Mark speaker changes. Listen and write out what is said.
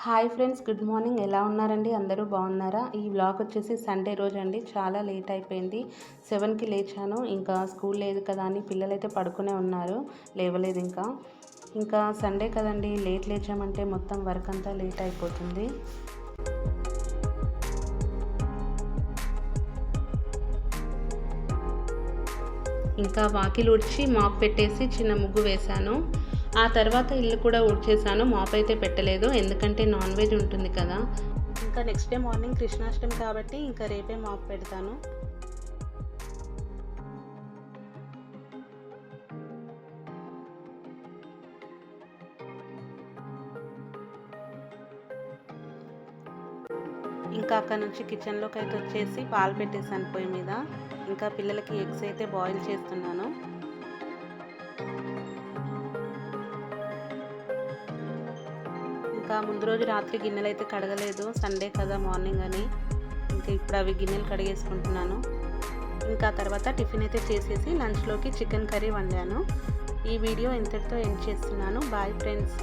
Speaker 1: Hi friends, good morning. ఎలా ఉన్నారండి? అందరూ బాగున్నారా? ఈ వ్లాగ్ వచ్చేసి సండే రోజు అండి. చాలా లేట్ అయిపోయింది. 7కి లేచాను. ఇంకా స్కూల్ లేదు కదా అని పిల్లలైతే పడుకునే ఉన్నారు, లేవలేదు ఇంకా సండే కదండి, లేట్ లేచామంటే మొత్తం వర్క్ అంతా లేట్ అయిపోతుంది. ఇంకా వాకిలి ఊడ్చి మాప్ పెట్టేసి చిన్న ముగ్గు వేశాను. ఆ తర్వాత ఇల్లు కూడా ఊడ్చేసాను. మాప్ అయితే పెట్టలేదు, ఎందుకంటే నాన్ వెజ్ ఉంటుంది కదా. ఇంకా నెక్స్ట్ డే మార్నింగ్ కృష్ణాష్టమి కాబట్టి ఇంకా రేపే మాప్ పెడతాను. ఇంకా అక్కడ నుంచి కిచెన్లోకి అయితే వచ్చేసి పాలు పెట్టేసాను పొయ్యి మీద. ఇంకా పిల్లలకి ఎగ్స్ అయితే బాయిల్ చేస్తున్నాను. ఇంకా ముందు రోజు రాత్రి గిన్నెలు అయితే కడగలేదు, సండే కదా మార్నింగ్ అని. ఇంకా ఇప్పుడు అవి గిన్నెలు కడిగేసుకుంటున్నాను. ఇంకా తర్వాత టిఫిన్ అయితే చేసేసి లంచ్లోకి చికెన్ కర్రీ వండాను. ఈ వీడియో ఇంతటితో ఎండ్ చేస్తున్నాను. Bye friends.